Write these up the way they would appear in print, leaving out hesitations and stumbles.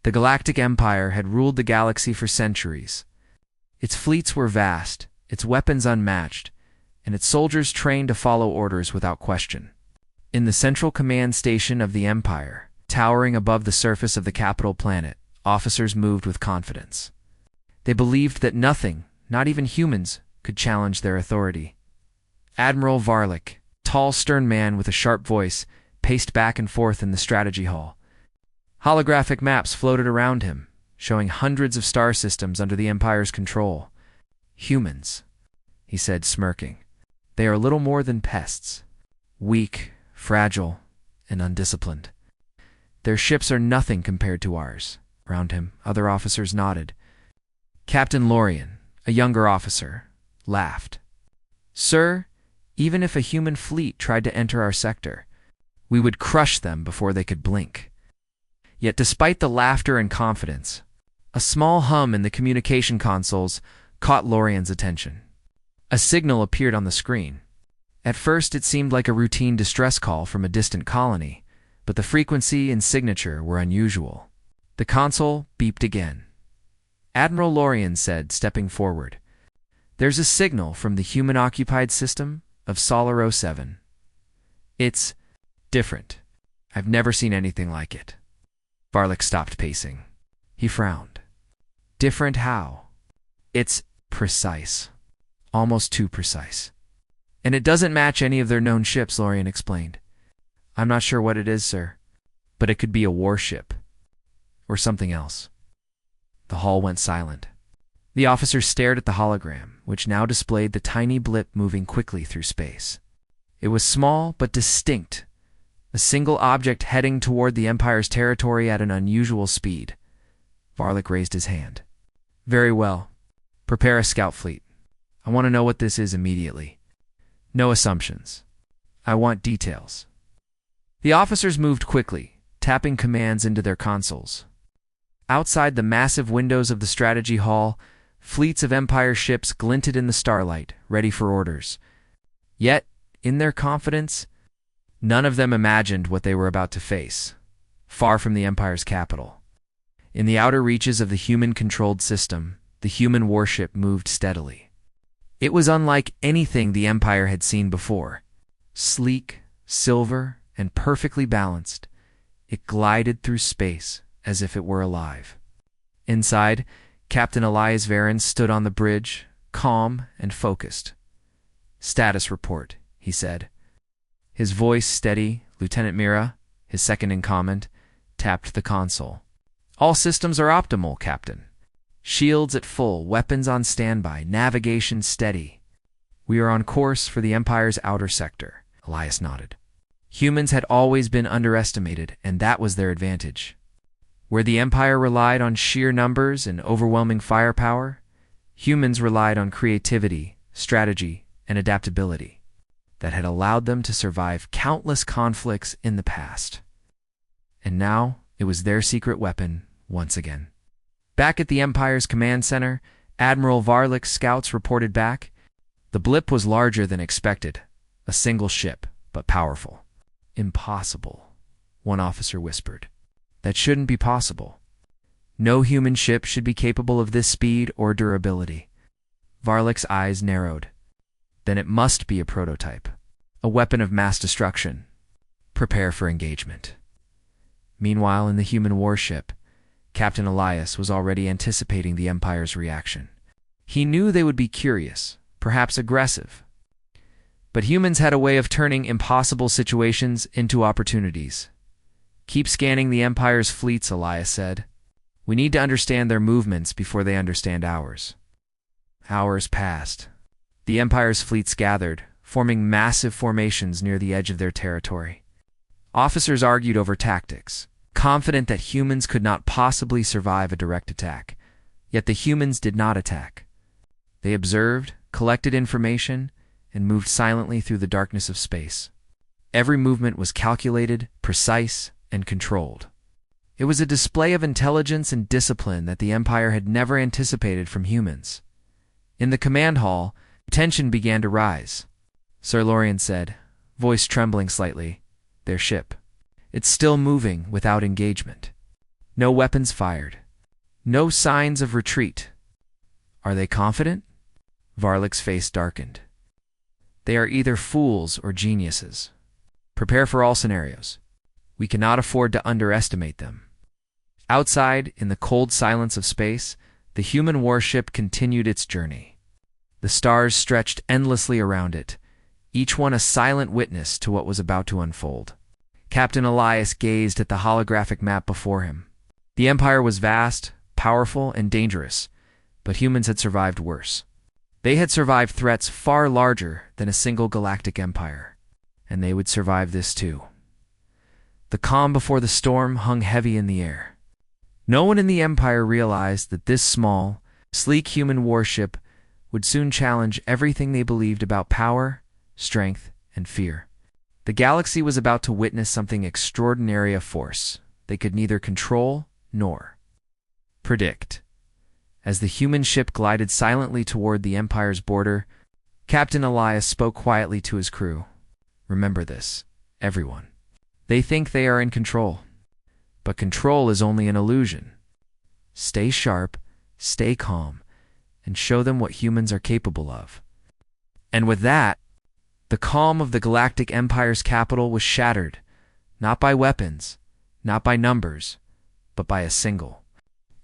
The Galactic Empire had ruled the galaxy for centuries. Its fleets were vast, its weapons unmatched, and its soldiers trained to follow orders without question. In the central command station of the Empire, towering above the surface of the capital planet, officers moved with confidence. They believed that nothing, not even humans, could challenge their authority. Admiral Varlik, tall, stern man with a sharp voice, paced back and forth in the strategy hall. Holographic maps floated around him, showing hundreds of star systems under the Empire's control. "Humans," he said, smirking. "They are little more than pests. Weak, fragile, and undisciplined. Their ships are nothing compared to ours." Around him, other officers nodded. Captain Lorien, a younger officer, laughed. "Sir, even if a human fleet tried to enter our sector, we would crush them before they could blink." Yet despite the laughter and confidence, a small hum in the communication consoles caught Lorien's attention. A signal appeared on the screen. At first it seemed like a routine distress call from a distant colony, but the frequency and signature were unusual. The console beeped again. Admiral Lorien said, stepping forward, "There's a signal from the human-occupied system of Solaro 7. It's different. I've never seen anything like it." Varlik stopped pacing. He frowned. "Different how?" "It's precise. Almost too precise. And it doesn't match any of their known ships," Lorien explained. "I'm not sure what it is, sir, but it could be a warship. Or something else." The hall went silent. The officers stared at the hologram, which now displayed the tiny blip moving quickly through space. It was small but distinct, a single object heading toward the Empire's territory at an unusual speed. Varlik raised his hand. "Very well. Prepare a scout fleet. I want to know what this is immediately. No assumptions. I want details." The officers moved quickly, tapping commands into their consoles. Outside the massive windows of the strategy hall, fleets of Empire ships glinted in the starlight, ready for orders. Yet, in their confidence, none of them imagined what they were about to face, far from the Empire's capital. In the outer reaches of the human-controlled system, the human warship moved steadily. It was unlike anything the Empire had seen before. Sleek, silver, and perfectly balanced, it glided through space as if it were alive. Inside, Captain Elias Varen stood on the bridge, calm and focused. "Status report," he said. His voice steady. Lieutenant Mira, his second in command, tapped the console. "All systems are optimal, Captain. Shields at full, weapons on standby, navigation steady. We are on course for the Empire's outer sector." Elias nodded. Humans had always been underestimated, and that was their advantage. Where the Empire relied on sheer numbers and overwhelming firepower, humans relied on creativity, strategy, and adaptability that had allowed them to survive countless conflicts in the past. And now it was their secret weapon once again. Back at the Empire's command center, Admiral Varlik's scouts reported back. The blip was larger than expected, a single ship, but powerful. "Impossible," one officer whispered. "That shouldn't be possible. No human ship should be capable of this speed or durability." Varlik's eyes narrowed. "Then it must be a prototype, a weapon of mass destruction. Prepare for engagement." Meanwhile, in the human warship, Captain Elias was already anticipating the Empire's reaction. He knew they would be curious, perhaps aggressive. But humans had a way of turning impossible situations into opportunities. "Keep scanning the Empire's fleets," Elias said. "We need to understand their movements before they understand ours." Hours passed. The Empire's fleets gathered, forming massive formations near the edge of their territory. Officers argued over tactics, confident that humans could not possibly survive a direct attack. Yet the humans did not attack. They observed, collected information, and moved silently through the darkness of space. Every movement was calculated, precise, and controlled. It was a display of intelligence and discipline that the Empire had never anticipated from humans. In the command hall, tension began to rise. Sir Lorien said, voice trembling slightly, "Their ship. It's still moving without engagement." No weapons fired. No signs of retreat. Are they confident? Varlik's face darkened. They are either fools or geniuses. Prepare for all scenarios. We cannot afford to underestimate them. Outside, in the cold silence of space, the human warship continued its journey. The stars stretched endlessly around it, each one a silent witness to what was about to unfold. Captain Elias gazed at the holographic map before him. The Empire was vast, powerful, and dangerous, but humans had survived worse. They had survived threats far larger than a single galactic empire, and they would survive this too. The calm before the storm hung heavy in the air. No one in the Empire realized that this small, sleek human warship would soon challenge everything they believed about power, strength, and fear. The galaxy was about to witness something extraordinary, a force they could neither control nor predict. As the human ship glided silently toward the Empire's border, Captain Elias spoke quietly to his crew. Remember this, everyone. They think they are in control, but control is only an illusion. Stay sharp, stay calm, and show them what humans are capable of. And with that, the calm of the Galactic Empire's capital was shattered, not by weapons, not by numbers, but by a single,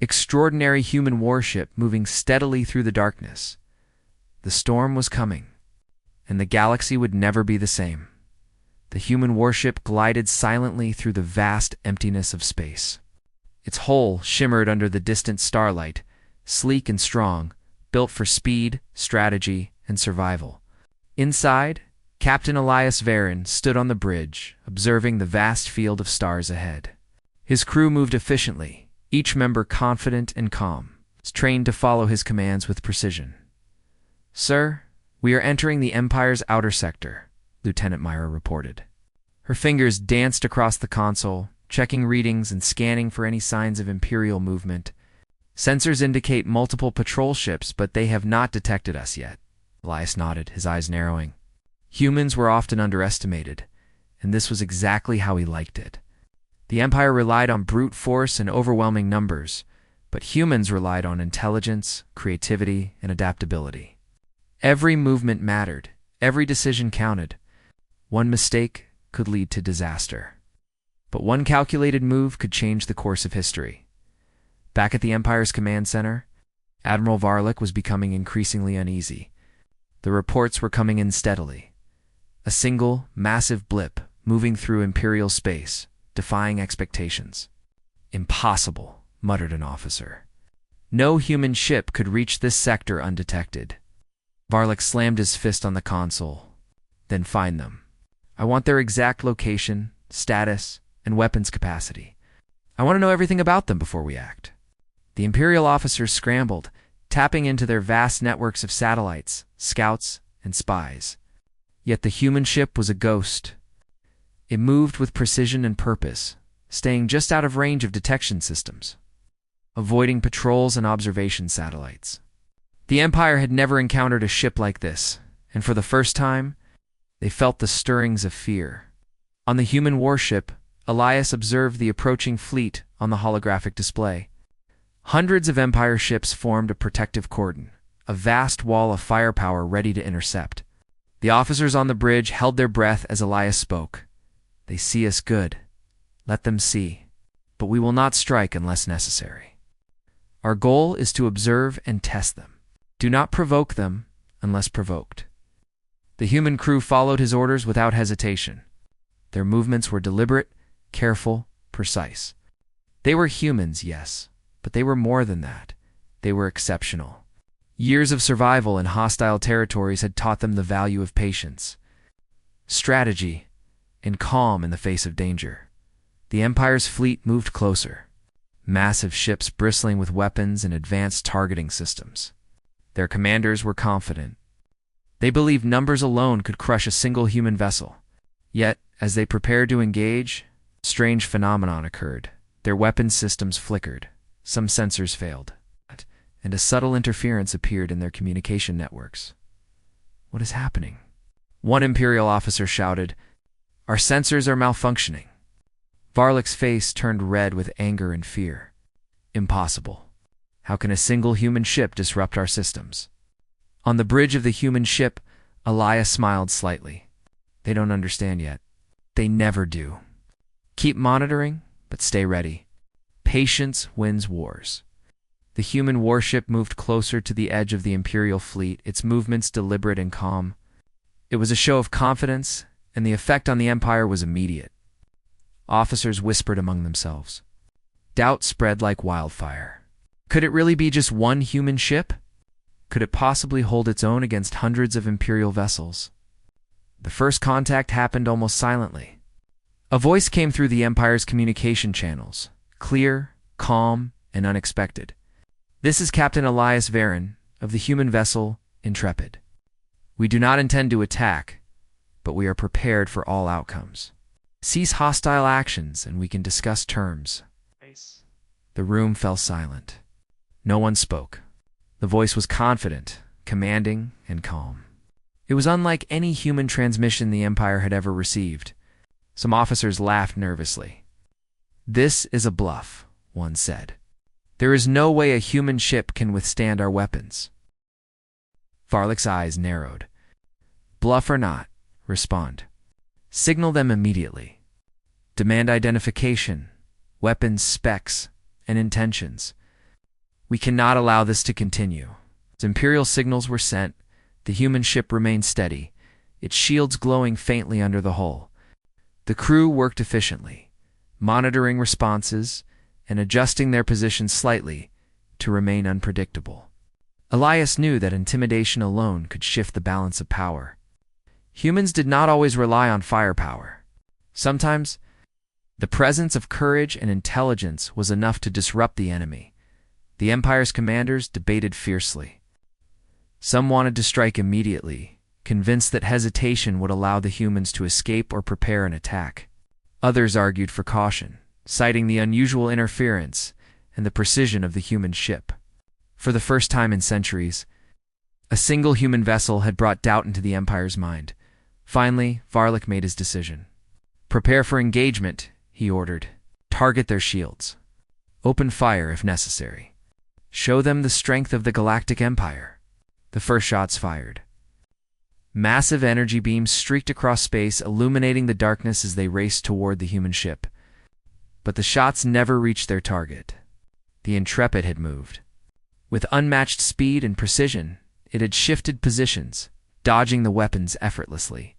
extraordinary human warship moving steadily through the darkness. The storm was coming, and the galaxy would never be the same. The human warship glided silently through the vast emptiness of space. Its hull shimmered under the distant starlight, sleek and strong, built for speed, strategy, and survival. Inside, Captain Elias Varin stood on the bridge, observing the vast field of stars ahead. His crew moved efficiently, each member confident and calm, trained to follow his commands with precision. "Sir, we are entering the Empire's outer sector," Lieutenant Myra reported. Her fingers danced across the console, checking readings and scanning for any signs of Imperial movement. "Sensors indicate multiple patrol ships, but they have not detected us yet." Elias nodded, his eyes narrowing. Humans were often underestimated, and this was exactly how he liked it. The Empire relied on brute force and overwhelming numbers, but humans relied on intelligence, creativity, and adaptability. Every movement mattered, every decision counted. One mistake could lead to disaster. But one calculated move could change the course of history. Back at the Empire's command center, Admiral Varlik was becoming increasingly uneasy. The reports were coming in steadily. A single, massive blip moving through Imperial space, defying expectations. "Impossible," muttered an officer. "No human ship could reach this sector undetected." Varlik slammed his fist on the console. "Then find them. I want their exact location, status, and weapons capacity. I want to know everything about them before we act." The Imperial officers scrambled, tapping into their vast networks of satellites, scouts, and spies. Yet the human ship was a ghost. It moved with precision and purpose, staying just out of range of detection systems, avoiding patrols and observation satellites. The Empire had never encountered a ship like this, and for the first time, they felt the stirrings of fear. On the human warship, Elias observed the approaching fleet on the holographic display. Hundreds of Empire ships formed a protective cordon, a vast wall of firepower ready to intercept. The officers on the bridge held their breath as Elias spoke. "They see us good. Let them see. But we will not strike unless necessary. Our goal is to observe and test them. Do not provoke them unless provoked." The human crew followed his orders without hesitation. Their movements were deliberate, careful, precise. They were humans, yes, but they were more than that. They were exceptional. Years of survival in hostile territories had taught them the value of patience, strategy, and calm in the face of danger. The Empire's fleet moved closer, massive ships bristling with weapons and advanced targeting systems. Their commanders were confident. They believed numbers alone could crush a single human vessel. Yet, as they prepared to engage, a strange phenomenon occurred. Their weapons systems flickered, some sensors failed, and a subtle interference appeared in their communication networks. "What is happening?" One Imperial officer shouted. "Our sensors are malfunctioning." Varlik's face turned red with anger and fear. Impossible. How can a single human ship disrupt our systems? On the bridge of the human ship, Elias smiled slightly. They don't understand yet. They never do. Keep monitoring, but stay ready. Patience wins wars. The human warship moved closer to the edge of the Imperial fleet, its movements deliberate and calm. It was a show of confidence, and the effect on the Empire was immediate. Officers whispered among themselves. Doubt spread like wildfire. Could it really be just one human ship? Could it possibly hold its own against hundreds of Imperial vessels? The first contact happened almost silently. A voice came through the Empire's communication channels, clear, calm, and unexpected. This is Captain Elias Varen of the human vessel Intrepid. We do not intend to attack, but we are prepared for all outcomes. Cease hostile actions and we can discuss terms. The room fell silent. No one spoke. The voice was confident, commanding, and calm. It was unlike any human transmission the Empire had ever received. Some officers laughed nervously. This is a bluff, one said. There is no way a human ship can withstand our weapons. Varlik's eyes narrowed. Bluff or not, respond. Signal them immediately. Demand identification, weapons specs, and intentions. We cannot allow this to continue. As Imperial signals were sent, the human ship remained steady, its shields glowing faintly under the hull. The crew worked efficiently, monitoring responses and adjusting their positions slightly to remain unpredictable. Elias knew that intimidation alone could shift the balance of power. Humans did not always rely on firepower. Sometimes, the presence of courage and intelligence was enough to disrupt the enemy. The Empire's commanders debated fiercely. Some wanted to strike immediately, convinced that hesitation would allow the humans to escape or prepare an attack. Others argued for caution, citing the unusual interference and the precision of the human ship. For the first time in centuries, a single human vessel had brought doubt into the Empire's mind. Finally, Varlik made his decision. Prepare for engagement, he ordered. Target their shields. Open fire if necessary. Show them the strength of the Galactic Empire. The first shots fired. Massive energy beams streaked across space, illuminating the darkness as they raced toward the human ship. But the shots never reached their target. The Intrepid had moved. With unmatched speed and precision, it had shifted positions, dodging the weapons effortlessly.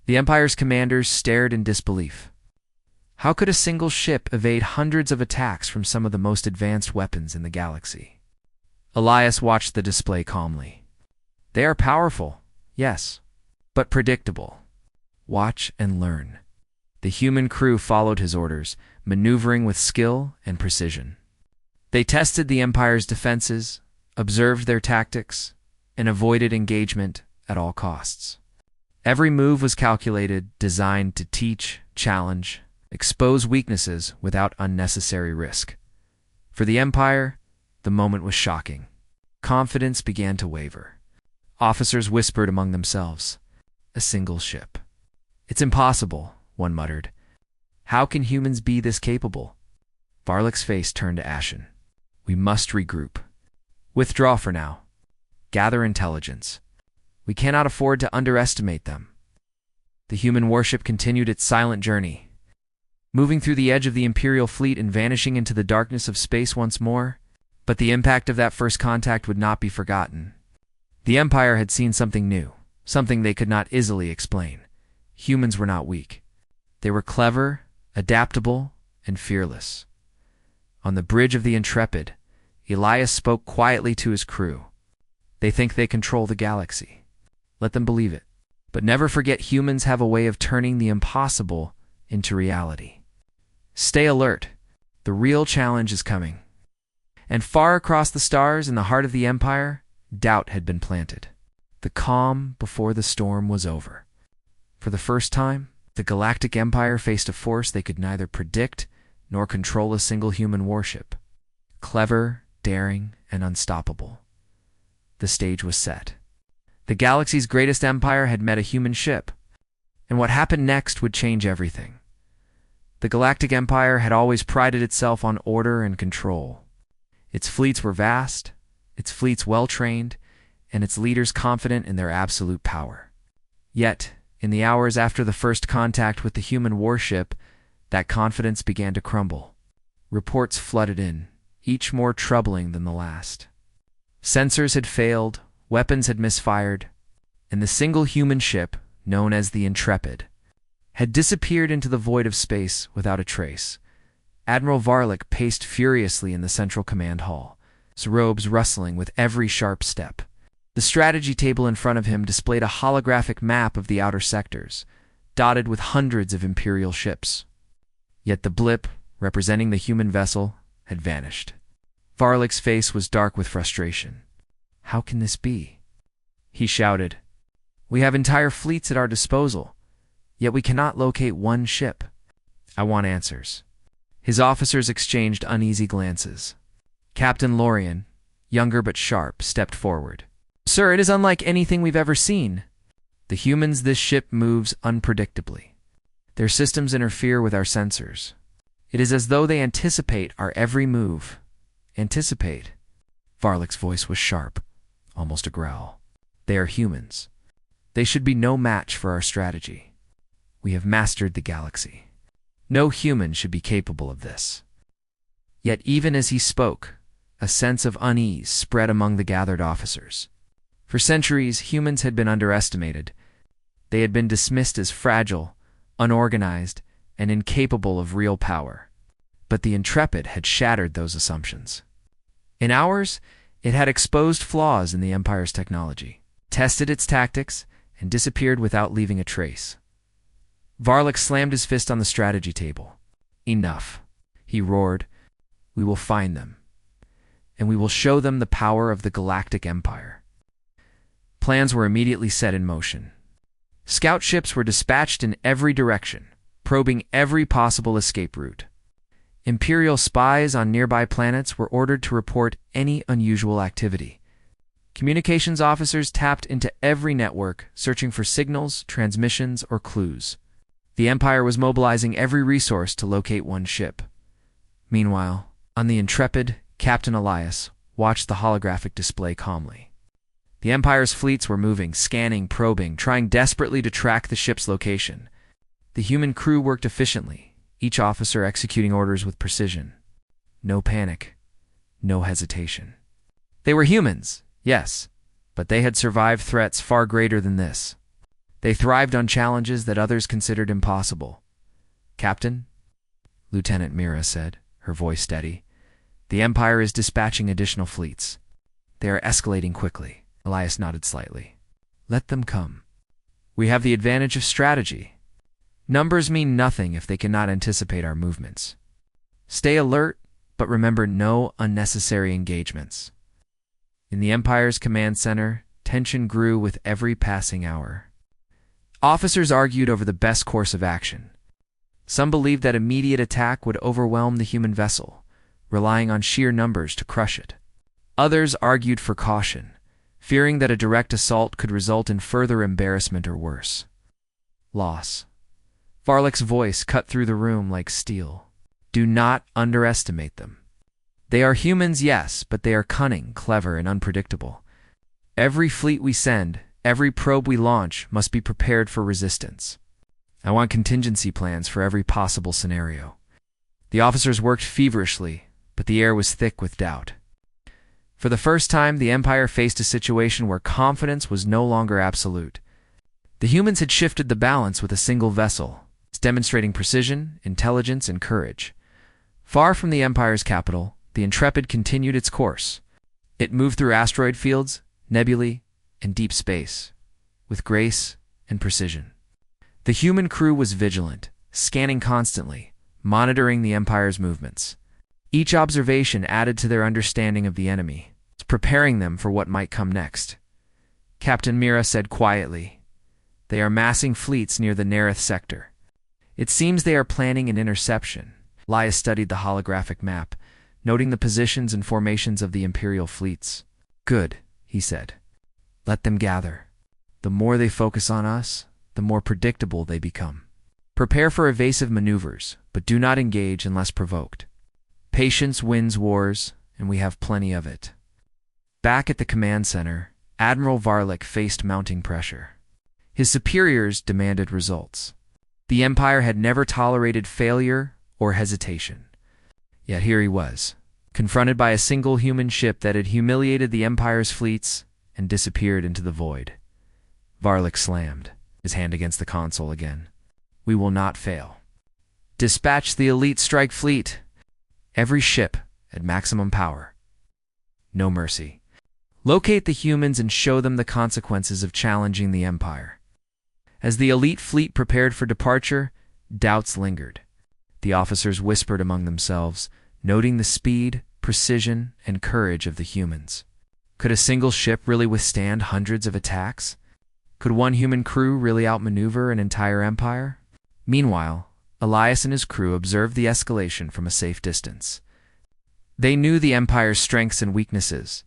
The Empire's commanders stared in disbelief. How could a single ship evade hundreds of attacks from some of the most advanced weapons in the galaxy? Elias watched the display calmly. They are powerful, yes, but predictable. Watch and learn. The human crew followed his orders, maneuvering with skill and precision. They tested the Empire's defenses, observed their tactics, and avoided engagement at all costs. Every move was calculated, designed to teach, challenge, expose weaknesses without unnecessary risk. For the Empire, the moment was shocking. Confidence began to waver. Officers whispered among themselves. A single ship. It's impossible, one muttered. How can humans be this capable? Varlik's face turned to ashen. We must regroup. Withdraw for now. Gather intelligence. We cannot afford to underestimate them. The human warship continued its silent journey, moving through the edge of the Imperial fleet and vanishing into the darkness of space once more. But the impact of that first contact would not be forgotten. The Empire had seen something new, something they could not easily explain. Humans were not weak. They were clever, adaptable, and fearless. On the bridge of the Intrepid, Elias spoke quietly to his crew. They think they control the galaxy. Let them believe it. But never forget humans have a way of turning the impossible into reality. Stay alert. The real challenge is coming. And far across the stars in the heart of the Empire, doubt had been planted. The calm before the storm was over. For the first time, the Galactic Empire faced a force they could neither predict nor control a single human warship. Clever, daring, and unstoppable. The stage was set. The galaxy's greatest empire had met a human ship, and what happened next would change everything. The Galactic Empire had always prided itself on order and control. Its fleets were vast, its fleets well-trained, and its leaders confident in their absolute power. Yet, in the hours after the first contact with the human warship, that confidence began to crumble. Reports flooded in, each more troubling than the last. Sensors had failed, weapons had misfired, and the single human ship, known as the Intrepid, had disappeared into the void of space without a trace. Admiral Varlic paced furiously in the central command hall, his robes rustling with every sharp step. The strategy table in front of him displayed a holographic map of the outer sectors, dotted with hundreds of Imperial ships. Yet the blip, representing the human vessel, had vanished. Varlic's face was dark with frustration. "How can this be?" he shouted. "We have entire fleets at our disposal, yet we cannot locate one ship." "I want answers." His officers exchanged uneasy glances. Captain Lorien, younger but sharp, stepped forward. "Sir, it is unlike anything we've ever seen. The humans this ship moves unpredictably. Their systems interfere with our sensors. It is as though they anticipate our every move." "Anticipate?" Varlic's voice was sharp, almost a growl. "They are humans. They should be no match for our strategy. We have mastered the galaxy. No human should be capable of this." Yet even as he spoke, a sense of unease spread among the gathered officers. For centuries, humans had been underestimated. They had been dismissed as fragile, unorganized, and incapable of real power. But the Intrepid had shattered those assumptions. In hours, it had exposed flaws in the Empire's technology, tested its tactics, and disappeared without leaving a trace. Varlic slammed his fist on the strategy table. "Enough," he roared. "We will find them, and we will show them the power of the Galactic Empire." Plans were immediately set in motion. Scout ships were dispatched in every direction, probing every possible escape route. Imperial spies on nearby planets were ordered to report any unusual activity. Communications officers tapped into every network, searching for signals, transmissions, or clues. The Empire was mobilizing every resource to locate one ship. Meanwhile, on the Intrepid, Captain Elias watched the holographic display calmly. The Empire's fleets were moving, scanning, probing, trying desperately to track the ship's location. The human crew worked efficiently, each officer executing orders with precision. No panic, no hesitation. They were humans, yes, but they had survived threats far greater than this. They thrived on challenges that others considered impossible. "Captain," Lieutenant Mira said, her voice steady, "the Empire is dispatching additional fleets. They are escalating quickly." Elias nodded slightly. "Let them come. We have the advantage of strategy. Numbers mean nothing if they cannot anticipate our movements. Stay alert, but remember no unnecessary engagements." In the Empire's command center, tension grew with every passing hour. Officers argued over the best course of action. Some believed that immediate attack would overwhelm the human vessel, relying on sheer numbers to crush it. Others argued for caution, fearing that a direct assault could result in further embarrassment or worse. Loss. Varlic's voice cut through the room like steel. "Do not underestimate them. They are humans, yes, but they are cunning, clever, and unpredictable. Every fleet we send, every probe we launch, must be prepared for resistance. I want contingency plans for every possible scenario." The officers worked feverishly, but the air was thick with doubt. For the first time, the Empire faced a situation where confidence was no longer absolute. The humans had shifted the balance with a single vessel, demonstrating precision, intelligence, and courage. Far from the Empire's capital, the Intrepid continued its course. It moved through asteroid fields, nebulae, and deep space, with grace and precision. The human crew was vigilant, scanning constantly, monitoring the Empire's movements. Each observation added to their understanding of the enemy, preparing them for what might come next. Captain Mira said quietly, "They are massing fleets near the Nerith sector. It seems they are planning an interception." Elias studied the holographic map, noting the positions and formations of the Imperial fleets. "Good," he said. "Let them gather. The more they focus on us, the more predictable they become." Prepare for evasive maneuvers, but do not engage unless provoked. Patience wins wars, and we have plenty of it. Back at the command center, Admiral Varlick faced mounting pressure. His superiors demanded results. The Empire had never tolerated failure or hesitation. Yet here he was, confronted by a single human ship that had humiliated the Empire's fleets and disappeared into the void. Varlick slammed his hand against the console again. We will not fail. Dispatch the elite strike fleet. Every ship at maximum power. No mercy. Locate the humans and show them the consequences of challenging the Empire. As the elite fleet prepared for departure, doubts lingered. The officers whispered among themselves, noting the speed, precision, and courage of the humans. Could a single ship really withstand hundreds of attacks? Could one human crew really outmaneuver an entire empire? Meanwhile, Elias and his crew observed the escalation from a safe distance. They knew the Empire's strengths and weaknesses.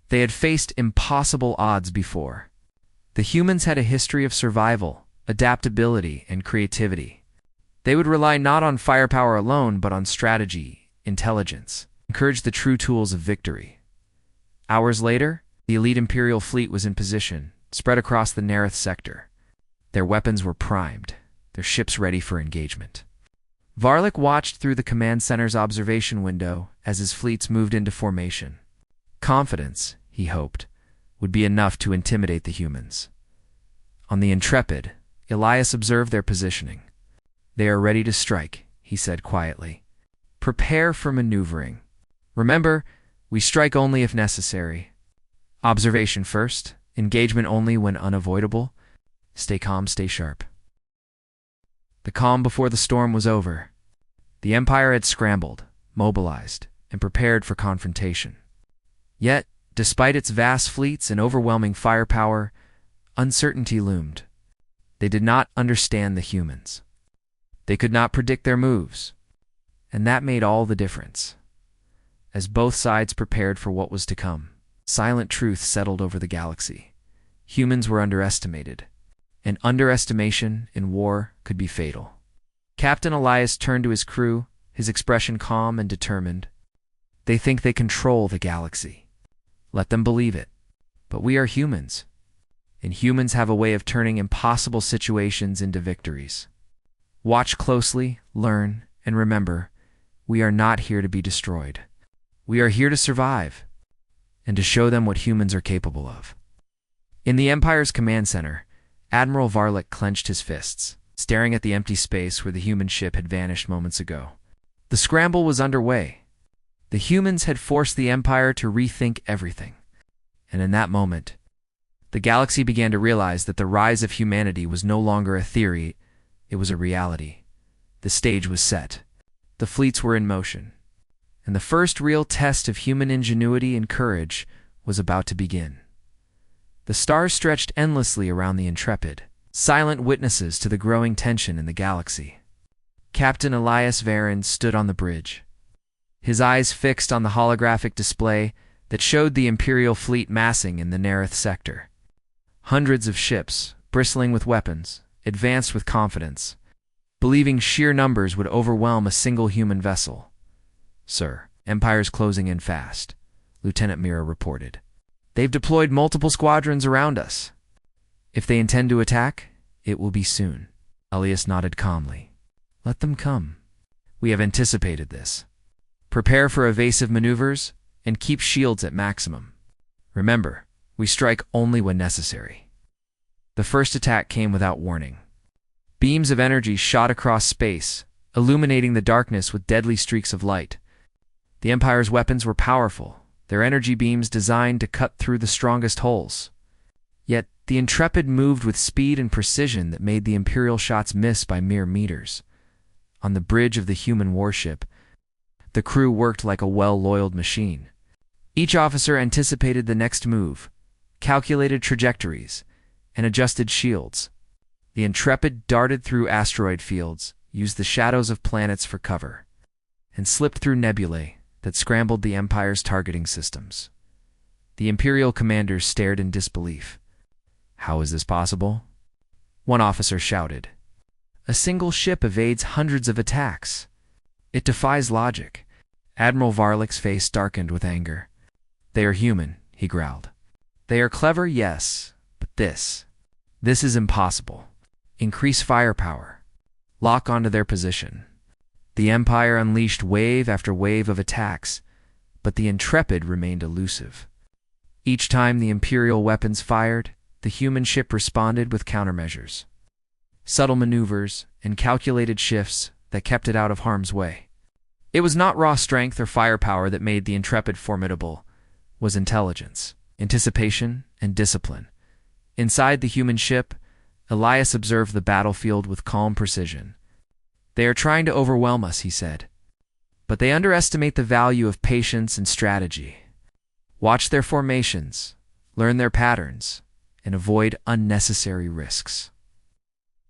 They had faced impossible odds before. The humans had a history of survival, adaptability, and creativity. They would rely not on firepower alone, but on strategy, intelligence, encourage the true tools of victory. Hours later, the elite Imperial fleet was in position, spread across the Nareth sector. Their weapons were primed, their ships ready for engagement. Varlick watched through the command center's observation window as his fleets moved into formation. Confidence, he hoped, would be enough to intimidate the humans. On the Intrepid, Elias observed their positioning. They are ready to strike, he said quietly. Prepare for maneuvering. Remember, we strike only if necessary. Observation first, engagement only when unavoidable. Stay calm, stay sharp. The calm before the storm was over. The Empire had scrambled, mobilized, and prepared for confrontation. Yet, despite its vast fleets and overwhelming firepower, uncertainty loomed. They did not understand the humans. They could not predict their moves, and that made all the difference. As both sides prepared for what was to come, silent truth settled over the galaxy. Humans were underestimated, and underestimation in war could be fatal. Captain Elias turned to his crew, his expression calm and determined. They think they control the galaxy. Let them believe it. But we are humans, and humans have a way of turning impossible situations into victories. Watch closely, learn, and remember, we are not here to be destroyed. We are here to survive, and to show them what humans are capable of. In the Empire's command center, Admiral Varlick clenched his fists, staring at the empty space where the human ship had vanished moments ago. The scramble was underway. The humans had forced the Empire to rethink everything. And in that moment, the galaxy began to realize that the rise of humanity was no longer a theory, it was a reality. The stage was set. The fleets were in motion. And the first real test of human ingenuity and courage was about to begin. The stars stretched endlessly around the Intrepid, silent witnesses to the growing tension in the galaxy. Captain Elias Varon stood on the bridge, his eyes fixed on the holographic display that showed the Imperial fleet massing in the Nareth sector. Hundreds of ships, bristling with weapons, advanced with confidence, believing sheer numbers would overwhelm a single human vessel. Sir, Empire's closing in fast, Lieutenant Mira reported. They've deployed multiple squadrons around us. If they intend to attack, it will be soon. Elias nodded calmly. Let them come. We have anticipated this. Prepare for evasive maneuvers and keep shields at maximum. Remember, we strike only when necessary. The first attack came without warning. Beams of energy shot across space, illuminating the darkness with deadly streaks of light. The Empire's weapons were powerful, their energy beams designed to cut through the strongest holes. Yet, the Intrepid moved with speed and precision that made the Imperial shots miss by mere meters. On the bridge of the human warship, the crew worked like a well-oiled machine. Each officer anticipated the next move, calculated trajectories, and adjusted shields. The Intrepid darted through asteroid fields, used the shadows of planets for cover, and slipped through nebulae that scrambled the Empire's targeting systems. The Imperial commanders stared in disbelief. How is this possible? One officer shouted. A single ship evades hundreds of attacks. It defies logic. Admiral Varlik's face darkened with anger. They are human, he growled. They are clever, yes, but this is impossible. Increase firepower. Lock onto their position. The Empire unleashed wave after wave of attacks, but the Intrepid remained elusive. Each time the Imperial weapons fired, the human ship responded with countermeasures. Subtle maneuvers and calculated shifts that kept it out of harm's way. It was not raw strength or firepower that made the Intrepid formidable, it was intelligence, anticipation, and discipline. Inside the human ship, Elias observed the battlefield with calm precision. They are trying to overwhelm us, he said. But they underestimate the value of patience and strategy. Watch their formations, learn their patterns, and avoid unnecessary risks.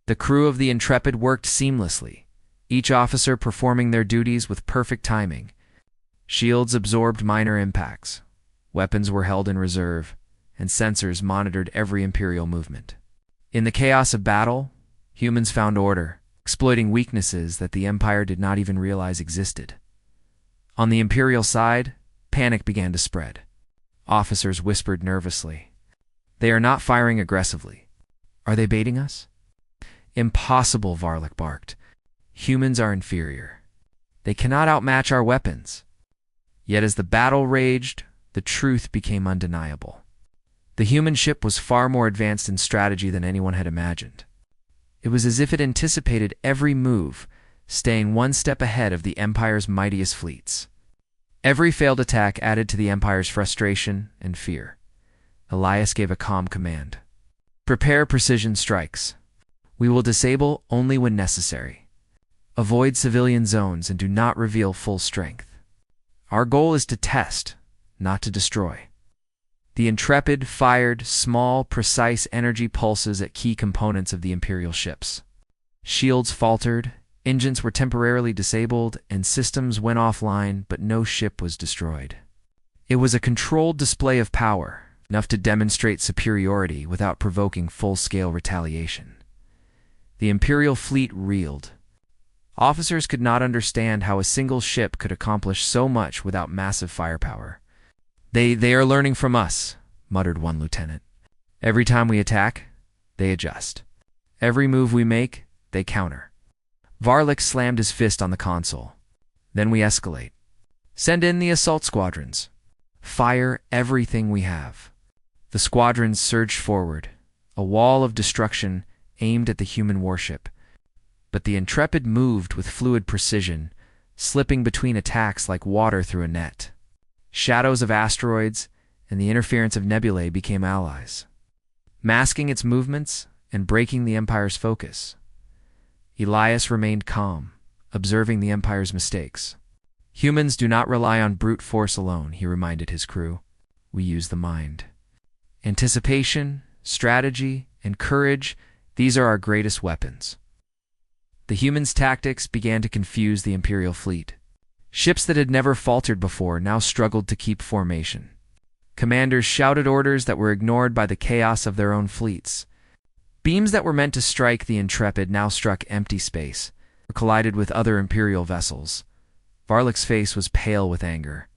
The crew of the Intrepid worked seamlessly, each officer performing their duties with perfect timing. Shields absorbed minor impacts, weapons were held in reserve, and sensors monitored every Imperial movement. In the chaos of battle, humans found order, exploiting weaknesses that the Empire did not even realize existed. On the Imperial side, panic began to spread. Officers whispered nervously. They are not firing aggressively. Are they baiting us? Impossible, Varlik barked. Humans are inferior. They cannot outmatch our weapons. Yet as the battle raged, the truth became undeniable. The human ship was far more advanced in strategy than anyone had imagined. It was as if it anticipated every move, staying one step ahead of the Empire's mightiest fleets. Every failed attack added to the Empire's frustration and fear. Elias gave a calm command. Prepare precision strikes. We will disable only when necessary. Avoid civilian zones and do not reveal full strength. Our goal is to test, not to destroy. The Intrepid fired small, precise energy pulses at key components of the Imperial ships. Shields faltered, engines were temporarily disabled, and systems went offline, but no ship was destroyed. It was a controlled display of power, enough to demonstrate superiority without provoking full-scale retaliation. The Imperial fleet reeled. Officers could not understand how a single ship could accomplish so much without massive firepower. They are learning from us, muttered one lieutenant. Every time we attack, they adjust. Every move we make, they counter. Varlik slammed his fist on the console. Then we escalate. Send in the assault squadrons. Fire everything we have. The squadrons surged forward, a wall of destruction aimed at the human warship. But the Intrepid moved with fluid precision, slipping between attacks like water through a net. Shadows of asteroids and the interference of nebulae became allies, masking its movements and breaking the Empire's focus. Elias remained calm, observing the Empire's mistakes. Humans do not rely on brute force alone, he reminded his crew. We use the mind. Anticipation, strategy, and courage, these are our greatest weapons. The humans' tactics began to confuse the Imperial fleet. Ships that had never faltered before now struggled to keep formation. Commanders shouted orders that were ignored by the chaos of their own fleets. Beams that were meant to strike the Intrepid now struck empty space, or collided with other Imperial vessels. Varlik's face was pale with anger.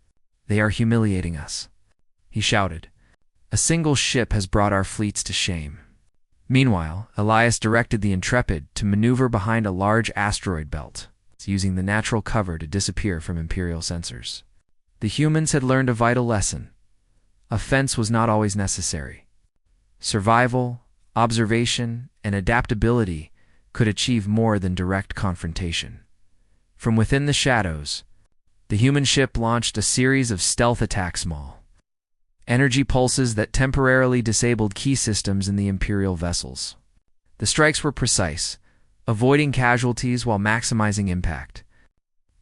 They are humiliating us, he shouted. A single ship has brought our fleets to shame. Meanwhile, Elias directed the Intrepid to maneuver behind a large asteroid belt, using the natural cover to disappear from Imperial sensors. The humans had learned a vital lesson. Offense was not always necessary. Survival, observation, and adaptability could achieve more than direct confrontation. From within the shadows, the human ship launched a series of stealth attacks, energy pulses that temporarily disabled key systems in the Imperial vessels. The strikes were precise, avoiding casualties while maximizing impact.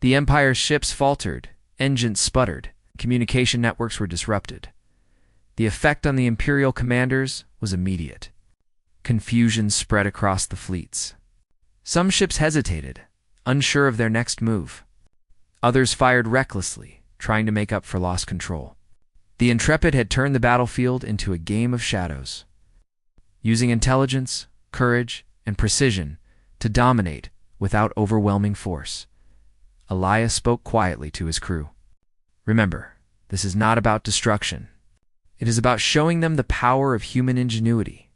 The Empire's ships faltered, engines sputtered, communication networks were disrupted. The effect on the Imperial commanders was immediate. Confusion spread across the fleets. Some ships hesitated, unsure of their next move. Others fired recklessly, trying to make up for lost control. The Intrepid had turned the battlefield into a game of shadows. Using intelligence, courage, and precision to dominate without overwhelming force. Elias spoke quietly to his crew. Remember, this is not about destruction. It is about showing them the power of human ingenuity.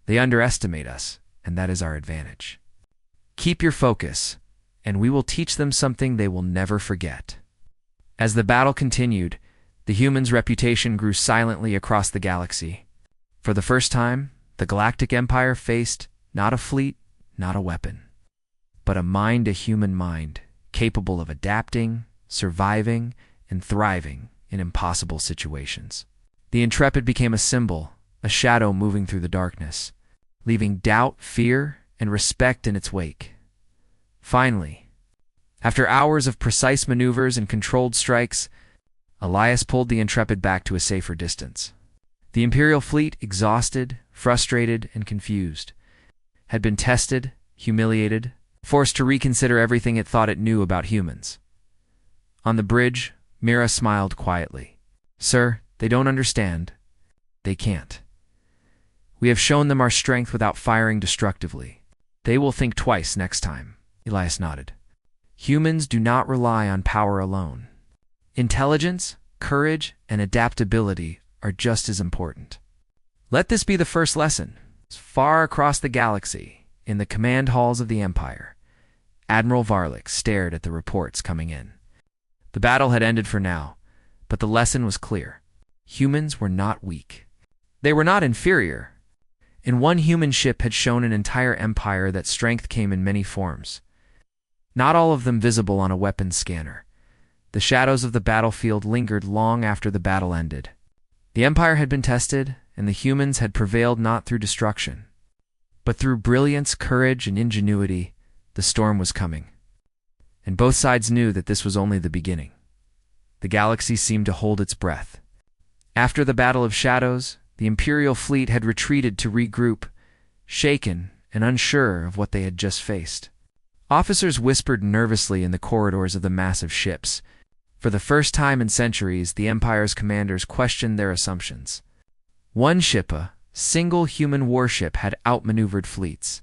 They underestimate us, and that is our advantage. Keep your focus, and we will teach them something they will never forget. As the battle continued, the humans' reputation grew silently across the galaxy. For the first time, the Galactic Empire faced not a fleet, not a weapon, but a human mind, capable of adapting, surviving, and thriving in impossible situations. The Intrepid became a symbol, a shadow moving through the darkness, leaving doubt, fear, and respect in its wake. Finally, after hours of precise maneuvers and controlled strikes, Elias pulled the Intrepid back to a safer distance. The Imperial fleet, exhausted, frustrated, and confused, had been tested, humiliated, forced to reconsider everything it thought it knew about humans. On the bridge, Mira smiled quietly. "Sir, they don't understand. They can't. We have shown them our strength without firing destructively. They will think twice next time." Elias nodded. "Humans do not rely on power alone. Intelligence, courage, and adaptability are just as important. Let this be the first lesson." Far across the galaxy, in the command halls of the Empire, Admiral Varlic stared at the reports coming in. The battle had ended for now, but the lesson was clear. Humans were not weak. They were not inferior. And one human ship had shown an entire empire that strength came in many forms. Not all of them visible on a weapons scanner. The shadows of the battlefield lingered long after the battle ended. The Empire had been tested, and the humans had prevailed not through destruction, but through brilliance, courage, and ingenuity. The storm was coming, and both sides knew that this was only the beginning. The galaxy seemed to hold its breath. After the Battle of Shadows, the Imperial fleet had retreated to regroup, shaken and unsure of what they had just faced. Officers whispered nervously in the corridors of the massive ships. For the first time in centuries, the Empire's commanders questioned their assumptions. One ship, a single human warship, had outmaneuvered fleets,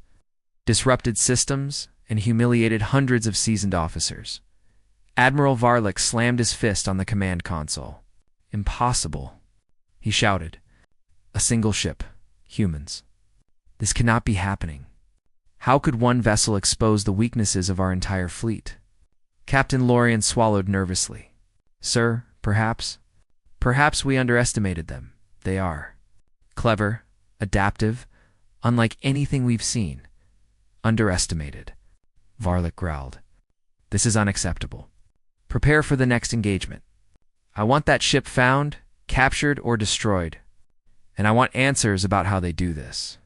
disrupted systems, and humiliated hundreds of seasoned officers. Admiral Varlic slammed his fist on the command console. "Impossible," he shouted. "A single ship. Humans. This cannot be happening. How could one vessel expose the weaknesses of our entire fleet?" Captain Lorien swallowed nervously. "Sir, perhaps we underestimated them. They are clever, adaptive, unlike anything we've seen." "Underestimated," Varlic growled. "This is unacceptable. Prepare for the next engagement. I want that ship found, captured, or destroyed, and I want answers about how they do this."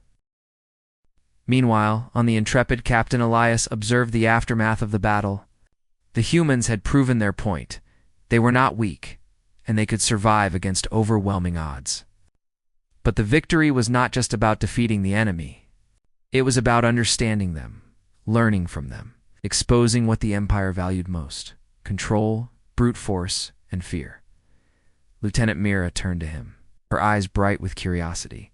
Meanwhile, on the Intrepid, Captain Elias observed the aftermath of the battle. The humans had proven their point. They were not weak, and they could survive against overwhelming odds. But the victory was not just about defeating the enemy. It was about understanding them, learning from them, exposing what the Empire valued most: control, brute force, and fear. Lieutenant Mira turned to him, her eyes bright with curiosity.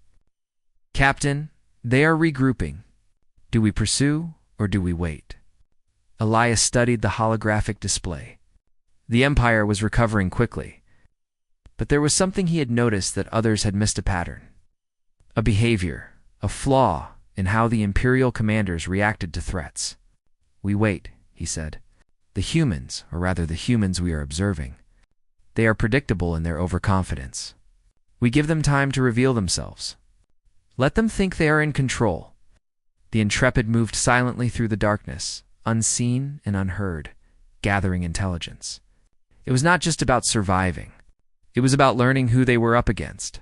"Captain, they are regrouping. Do we pursue, or do we wait?" Elias studied the holographic display. The Empire was recovering quickly, but there was something he had noticed that others had missed: a pattern, a behavior, a flaw in how the Imperial commanders reacted to threats. "We wait," he said. "The humans, or rather the humans we are observing, they are predictable in their overconfidence. We give them time to reveal themselves. Let them think they are in control." The Intrepid moved silently through the darkness, unseen and unheard, gathering intelligence. It was not just about surviving. It was about learning who they were up against.